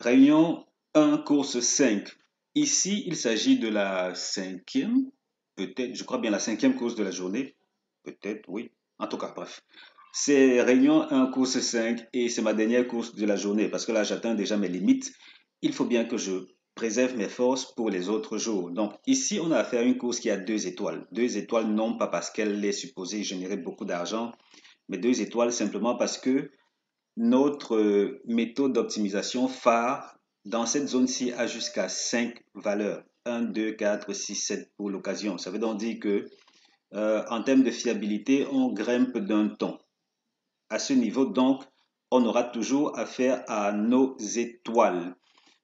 Réunion 1, course 5. Ici, il s'agit de la cinquième, peut-être, je crois bien la cinquième course de la journée. Peut-être, oui. En tout cas, bref. C'est Réunion 1, course 5 et c'est ma dernière course de la journée parce que là, j'atteins déjà mes limites. Il faut bien que je préserve mes forces pour les autres jours. Donc ici, on a affaire à une course qui a 2 étoiles. 2 étoiles, non pas parce qu'elle est supposée générer beaucoup d'argent, mais 2 étoiles simplement parce que notre méthode d'optimisation phare dans cette zone-ci a jusqu'à 5 valeurs. 1, 2, 4, 6, 7 pour l'occasion. Ça veut donc dire que en termes de fiabilité, on grimpe d'un ton. À ce niveau, donc, on aura toujours affaire à nos étoiles.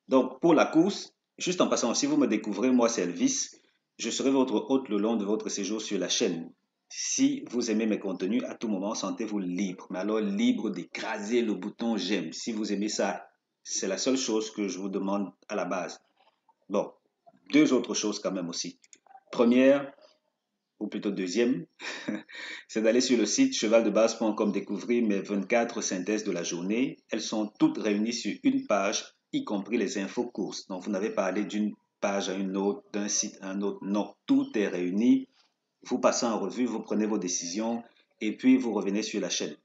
Donc, pour la course, juste en passant, si vous me découvrez, moi c'est Elvis, je serai votre hôte le long de votre séjour sur la chaîne. Si vous aimez mes contenus, à tout moment, sentez-vous libre. Mais alors, libre d'écraser le bouton j'aime. Si vous aimez ça, c'est la seule chose que je vous demande à la base. Bon, deux autres choses quand même aussi. Première, ou plutôt deuxième, c'est d'aller sur le site chevaldebase.com découvrir mes 24 synthèses de la journée. Elles sont toutes réunies sur une page, y compris les infos courses. Donc, vous n'avez pas allé d'une page à une autre, d'un site à un autre. Non, tout est réuni. Vous passez en revue, vous prenez vos décisions et puis vous revenez sur la chaîne.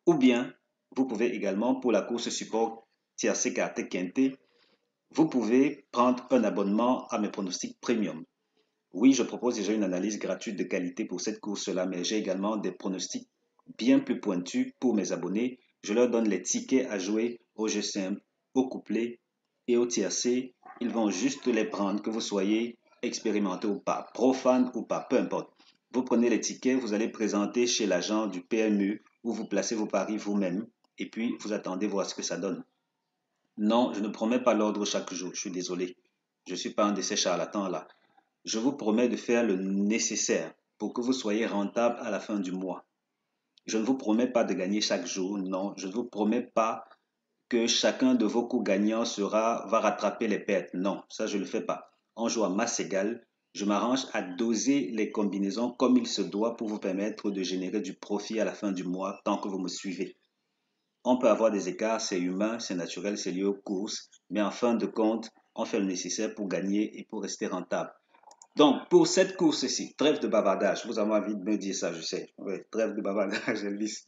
Ou bien, vous pouvez également, pour la course support tiercé carte quinté, vous pouvez prendre un abonnement à mes pronostics premium. Oui, je propose déjà une analyse gratuite de qualité pour cette course-là, mais j'ai également des pronostics bien plus pointus pour mes abonnés. Je leur donne les tickets à jouer au jeu simple, au couplet et au tiercé. Ils vont juste les prendre, que vous soyez expérimenté ou pas, profane ou pas, peu importe. Vous prenez les tickets, vous allez présenter chez l'agent du PMU où vous placez vos paris vous-même et puis vous attendez voir ce que ça donne. Non, je ne promets pas l'ordre chaque jour, je suis désolé. Je ne suis pas un de ces charlatans-là. Je vous promets de faire le nécessaire pour que vous soyez rentable à la fin du mois. Je ne vous promets pas de gagner chaque jour, non. Je ne vous promets pas que chacun de vos coups gagnants va rattraper les pertes. Non, ça je ne le fais pas. On joue à masse égale. Je m'arrange à doser les combinaisons comme il se doit pour vous permettre de générer du profit à la fin du mois tant que vous me suivez. On peut avoir des écarts, c'est humain, c'est naturel, c'est lié aux courses, mais en fin de compte, on fait le nécessaire pour gagner et pour rester rentable. Donc, pour cette course-ci, trêve de bavardage, vous avez envie de me dire ça, je sais. Oui, trêve de bavardage, Elvis.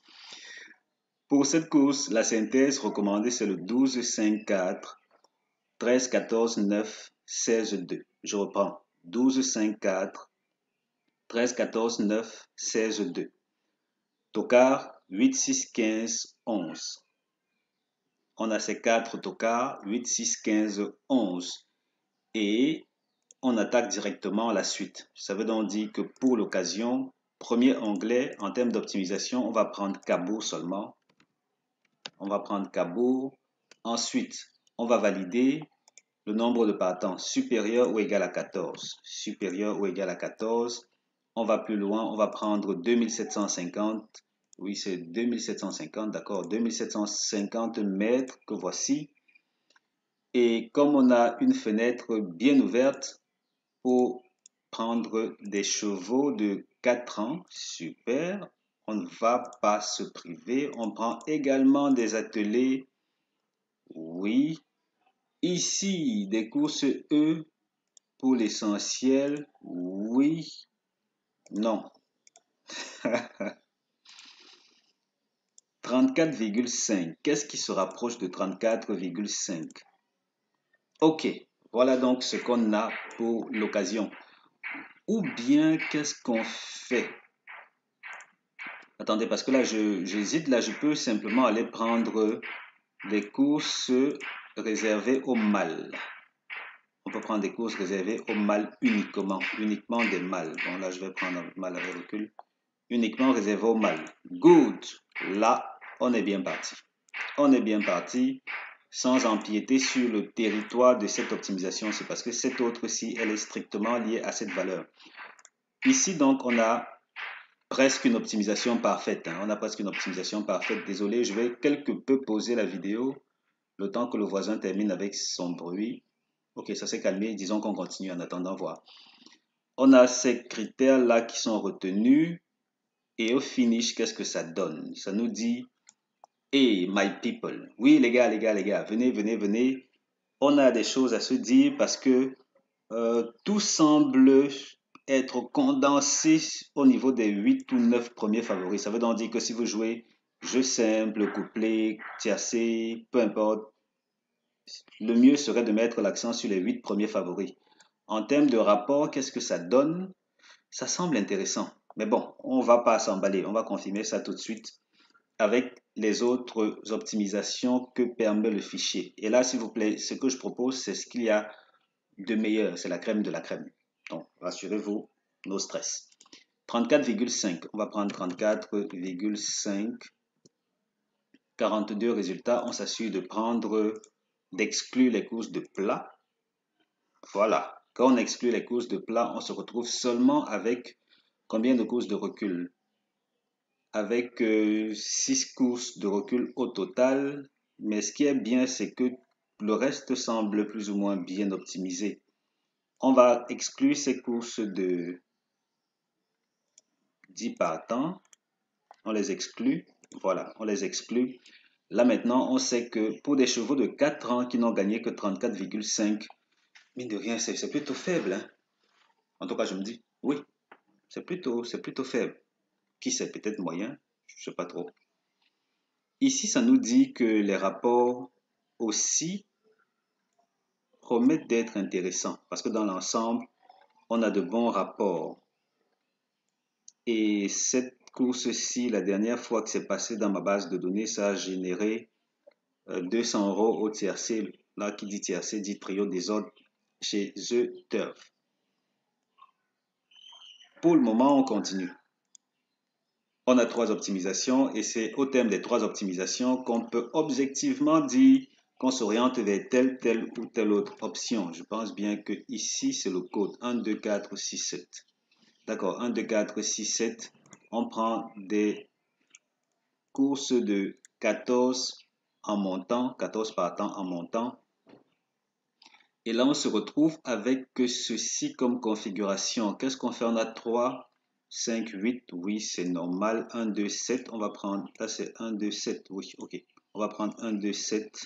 Pour cette course, la synthèse recommandée, c'est le 12, 5, 4, 13, 14, 9, 16, 2. Je reprends. 12, 5, 4, 13, 14, 9, 16, 2. Tocard, 8, 6, 15, 11. On a ces 4 tocards, 8, 6, 15, 11. Et on attaque directement la suite. Ça veut donc dire que pour l'occasion, premier onglet, en termes d'optimisation, on va prendre Cabourg seulement. On va prendre Cabourg. Ensuite, on va valider le nombre de partants supérieur ou égal à 14. Supérieur ou égal à 14. On va plus loin, on va prendre 2750. Oui, c'est 2750, d'accord. 2750 mètres que voici. Et comme on a une fenêtre bien ouverte, pour prendre des chevaux de 4 ans, super, on ne va pas se priver. On prend également des attelés, oui. Ici, des courses E pour l'essentiel, oui, non. 34,5. Qu'est-ce qui se rapproche de 34,5? Ok, voilà donc ce qu'on a pour l'occasion. Ou bien, qu'est-ce qu'on fait? Attendez, parce que là, j'hésite. Là, je peux simplement aller prendre des courses réservées au mâle. On peut prendre des courses réservées au mâle uniquement. Uniquement des mâles. Bon, là, je vais prendre un mâle avec recul. Uniquement réservé au mâle. Good. Là, on est bien parti. On est bien parti sans empiéter sur le territoire de cette optimisation. C'est parce que cette autre-ci, elle est strictement liée à cette valeur. Ici, donc, on a presque une optimisation parfaite. On a presque une optimisation parfaite. Désolé, je vais quelque peu poser la vidéo le temps que le voisin termine avec son bruit. Ok, ça s'est calmé. Disons qu'on continue en attendant voir. On a ces critères-là qui sont retenus. Et au finish, qu'est-ce que ça donne? Ça nous dit Hey, my people. Oui, les gars, venez, venez, venez. On a des choses à se dire parce que tout semble être condensé au niveau des 8 ou 9 premiers favoris. Ça veut donc dire que si vous jouez jeu simple, couplet, tiercé, peu importe, le mieux serait de mettre l'accent sur les 8 premiers favoris. En termes de rapport, qu'est-ce que ça donne? Ça semble intéressant. Mais bon, on ne va pas s'emballer. On va confirmer ça tout de suite avec les autres optimisations que permet le fichier. Et là, s'il vous plaît, ce que je propose, c'est ce qu'il y a de meilleur. C'est la crème de la crème. Donc, rassurez-vous, no stress. 34,5. On va prendre 34,5. 42 résultats. On s'assure de prendre, d'exclure les courses de plat. Voilà. Quand on exclut les courses de plat, on se retrouve seulement avec combien de courses de recul? Avec 6 courses de recul au total. Mais ce qui est bien, c'est que le reste semble plus ou moins bien optimisé. On va exclure ces courses de 10 partants. On les exclut. Voilà, on les exclut. Là maintenant, on sait que pour des chevaux de 4 ans qui n'ont gagné que 34,5, mine de rien, c'est plutôt faible. Hein? En tout cas, je me dis, oui, c'est plutôt faible. Qui sait, peut-être moyen, je ne sais pas trop. Ici, ça nous dit que les rapports aussi promettent d'être intéressants parce que dans l'ensemble, on a de bons rapports. Et cette course-ci, la dernière fois que c'est passé dans ma base de données, ça a généré 200 € au tiercé. Là, qui dit tiercé dit trio des ordres chez The Turf. Pour le moment, on continue. On a 3 optimisations et c'est au terme des 3 optimisations qu'on peut objectivement dire qu'on s'oriente vers telle ou telle autre option. Je pense bien que ici, c'est le code 1, 2, 4, 6, 7. D'accord, 1, 2, 4, 6, 7. On prend des courses de 14 en montant, 14 partants en montant. Et là, on se retrouve avec ceci comme configuration. Qu'est-ce qu'on fait? On a 3, 5, 8. Oui, c'est normal. 1, 2, 7. On va prendre, là c'est 1, 2, 7. Oui, ok. On va prendre 1, 2, 7.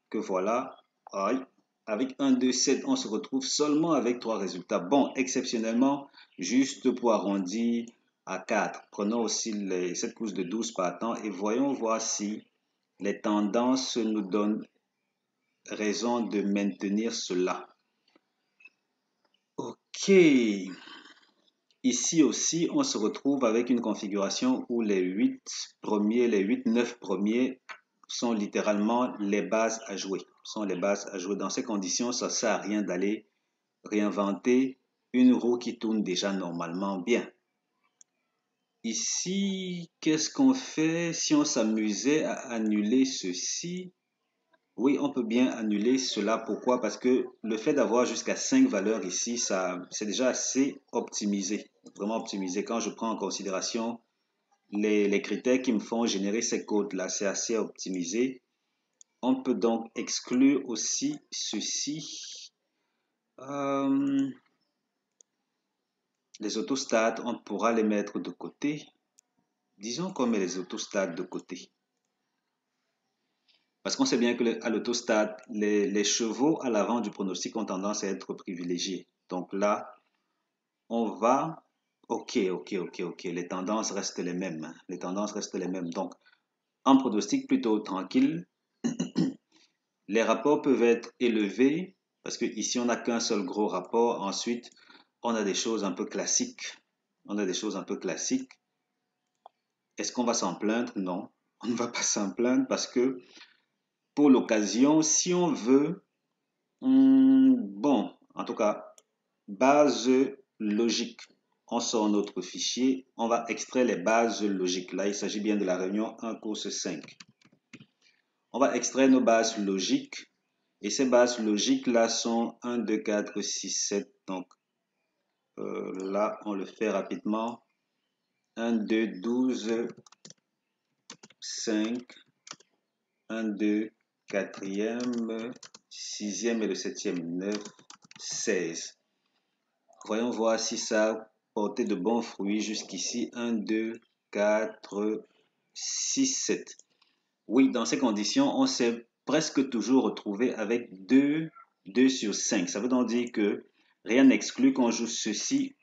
Que voilà. Aïe. Avec 1, 2, 7, on se retrouve seulement avec 3 résultats. Bon, exceptionnellement, juste pour arrondir à 4. Prenons aussi cette course de 12 partants et voyons voir si les tendances nous donnent raison de maintenir cela. Ok. Ici aussi, on se retrouve avec une configuration où les 8 premiers, les 8, 9 premiers sont littéralement les bases à jouer. Sont les bases à jouer. Dans ces conditions, ça ne sert à rien d'aller réinventer une roue qui tourne déjà normalement bien. Ici, qu'est-ce qu'on fait si on s'amusait à annuler ceci? Oui, on peut bien annuler cela. Pourquoi? Parce que le fait d'avoir jusqu'à 5 valeurs ici, c'est déjà assez optimisé, vraiment optimisé. Quand je prends en considération les critères qui me font générer ces codes-là, c'est assez optimisé. On peut donc exclure aussi ceci. Les autostats, on pourra les mettre de côté. Disons qu'on met les autostats de côté. Parce qu'on sait bien qu'à l'autostade, les chevaux à l'avant du pronostic ont tendance à être privilégiés. Donc là, on va... Ok. Les tendances restent les mêmes. Hein. Les tendances restent les mêmes. Donc, en pronostic plutôt tranquille, les rapports peuvent être élevés parce qu'ici, on n'a qu'un seul gros rapport. Ensuite, on a des choses un peu classiques. Est-ce qu'on va s'en plaindre? Non, on ne va pas s'en plaindre parce que pour l'occasion, si on veut, bon, en tout cas, base logique. On sort notre fichier, on va extraire les bases logiques. Là, il s'agit bien de la réunion 1 course 5. On va extraire nos bases logiques. Et ces bases logiques-là sont 1, 2, 4, 6, 7. Donc là, on le fait rapidement. 1, 2, 12, 5, 1, 2, 4e, 6e et le 7e, 9, 16. Voyons voir si ça a porté de bons fruits jusqu'ici. 1, 2, 4, 6, 7. Oui, dans ces conditions, on s'est presque toujours retrouvé avec 2 sur 5. Ça veut donc dire que rien n'exclut qu'on joue ceci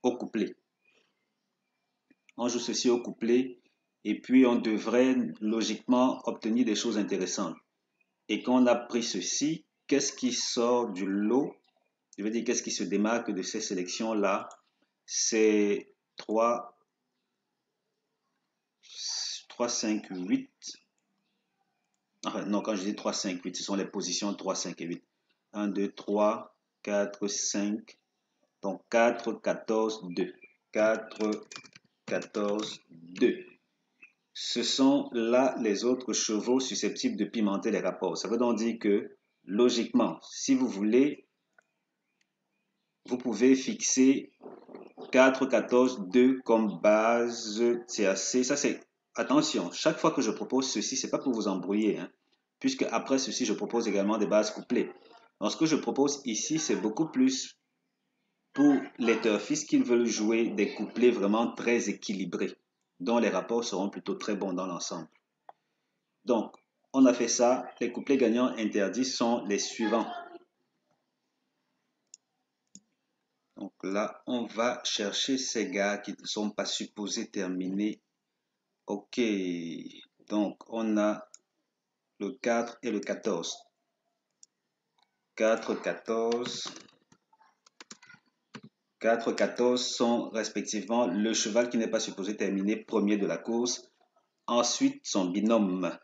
au couplet. On joue ceci au couplet et puis on devrait logiquement obtenir des choses intéressantes. Et quand on a pris ceci, qu'est-ce qui sort du lot? Je veux dire, qu'est-ce qui se démarque de ces sélections-là? C'est 3, 3, 5, 8. Enfin, non, quand je dis 3, 5, 8, ce sont les positions 3, 5 et 8. 1, 2, 3, 4, 5. Donc 4, 14, 2. 4, 14, 2. Ce sont là les autres chevaux susceptibles de pimenter les rapports. Ça veut donc dire que, logiquement, si vous voulez, vous pouvez fixer 4, 14, 2 comme base tiercée. Ça, c'est... Attention, chaque fois que je propose ceci, ce n'est pas pour vous embrouiller, hein, puisque après ceci, je propose également des bases couplées. Donc, ce que je propose ici, c'est beaucoup plus pour les turfistes qui veulent jouer des couplets vraiment très équilibrés, dont les rapports seront plutôt très bons dans l'ensemble. Donc, on a fait ça. Les couplets gagnants interdits sont les suivants. Donc là, on va chercher ces gars qui ne sont pas supposés terminer. OK. Donc, on a le 4 et le 14. 4, 14. 4, 14 sont respectivement le cheval qui n'est pas supposé terminer premier de la course. Ensuite, son binôme.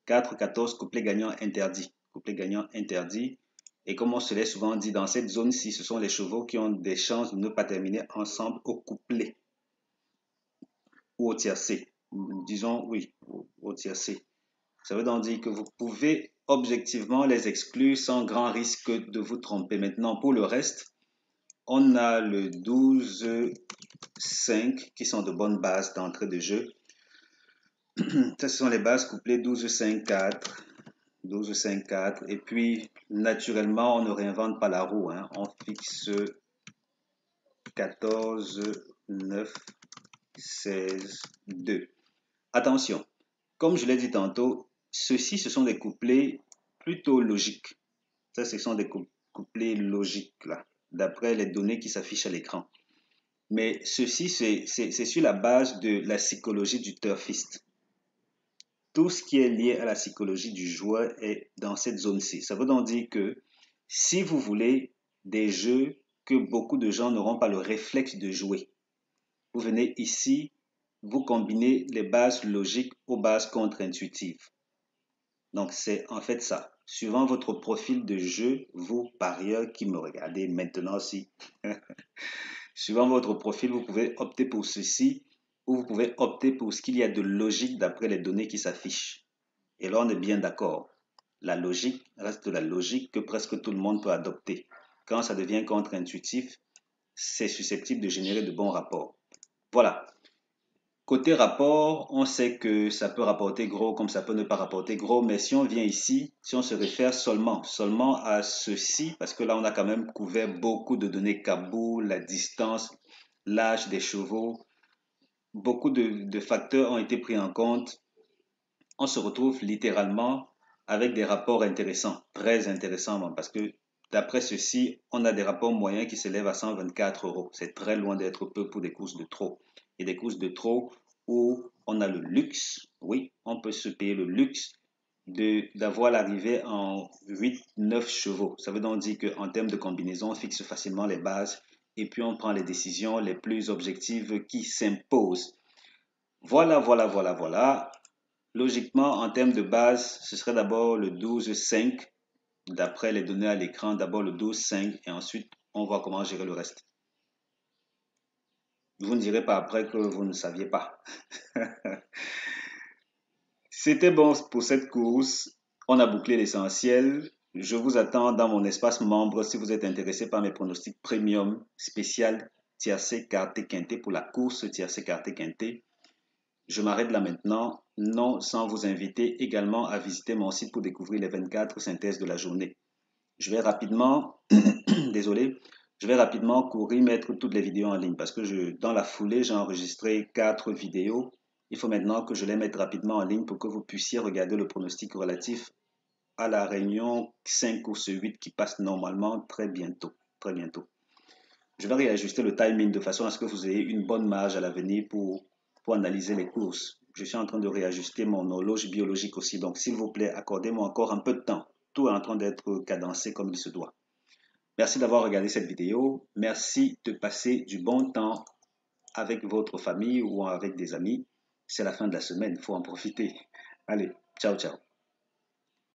4, 14, couplet gagnant interdit. Couplet gagnant interdit. Et comme on se l'est souvent dit, dans cette zone-ci, ce sont les chevaux qui ont des chances de ne pas terminer ensemble au couplet ou au tiercé. Disons, oui, au tiercé. Ça veut donc dire que vous pouvez objectivement les exclure sans grand risque de vous tromper. Maintenant, pour le reste, on a le 12, 5 qui sont de bonnes bases d'entrée de jeu. Ça, ce sont les bases couplées 12, 5, 4. 12, 5, 4. Et puis, naturellement, on ne réinvente pas la roue, hein. On fixe 14, 9, 16, 2. Attention, comme je l'ai dit tantôt, ceux-ci, ce sont des couplets plutôt logiques. Ça, ce sont des couplets logiques, là, d'après les données qui s'affichent à l'écran. Mais ceci, c'est sur la base de la psychologie du turfiste. Tout ce qui est lié à la psychologie du joueur est dans cette zone-ci. Ça veut donc dire que si vous voulez des jeux que beaucoup de gens n'auront pas le réflexe de jouer, vous venez ici, vous combinez les bases logiques aux bases contre-intuitives. Donc c'est en fait ça. Suivant votre profil de jeu, vous parieurs qui me regardez maintenant aussi, suivant votre profil, vous pouvez opter pour ceci ou vous pouvez opter pour ce qu'il y a de logique d'après les données qui s'affichent. Et là, on est bien d'accord. La logique reste la logique que presque tout le monde peut adopter. Quand ça devient contre-intuitif, c'est susceptible de générer de bons rapports. Voilà. Côté rapport, on sait que ça peut rapporter gros comme ça peut ne pas rapporter gros, mais si on vient ici, si on se réfère seulement à ceci, parce que là on a quand même couvert beaucoup de données Kaboul, la distance, l'âge des chevaux, beaucoup de facteurs ont été pris en compte, on se retrouve littéralement avec des rapports intéressants, très intéressants, parce que d'après ceci, on a des rapports moyens qui s'élèvent à 124 euros. C'est très loin d'être peu pour des courses de trop. Et des courses de trop où on a le luxe, oui, on peut se payer le luxe d'avoir l'arrivée en 8-9 chevaux. Ça veut donc dire qu'en termes de combinaison, on fixe facilement les bases et puis on prend les décisions les plus objectives qui s'imposent. Voilà. Logiquement, en termes de base, ce serait d'abord le 12-5, d'après les données à l'écran, d'abord le 12-5, et ensuite, on voit comment gérer le reste. Vous ne direz pas après que vous ne saviez pas. C'était bon pour cette course. On a bouclé l'essentiel. Je vous attends dans mon espace membre si vous êtes intéressé par mes pronostics premium spécial tiercé quarté quinté pour la course tiercé quarté quinté. Je m'arrête là maintenant, non sans vous inviter également à visiter mon site pour découvrir les 24 synthèses de la journée. Je vais rapidement, désolé, je vais rapidement courir mettre toutes les vidéos en ligne parce que dans la foulée, j'ai enregistré 4 vidéos Il faut maintenant que je les mette rapidement en ligne pour que vous puissiez regarder le pronostic relatif à la réunion 5 course 8 qui passe normalement très bientôt. Très bientôt. Je vais réajuster le timing de façon à ce que vous ayez une bonne marge à l'avenir pour analyser les courses. Je suis en train de réajuster mon horloge biologique aussi, donc s'il vous plaît, accordez-moi encore un peu de temps. Tout est en train d'être cadencé comme il se doit. Merci d'avoir regardé cette vidéo. Merci de passer du bon temps avec votre famille ou avec des amis. C'est la fin de la semaine, il faut en profiter. Allez, ciao, ciao.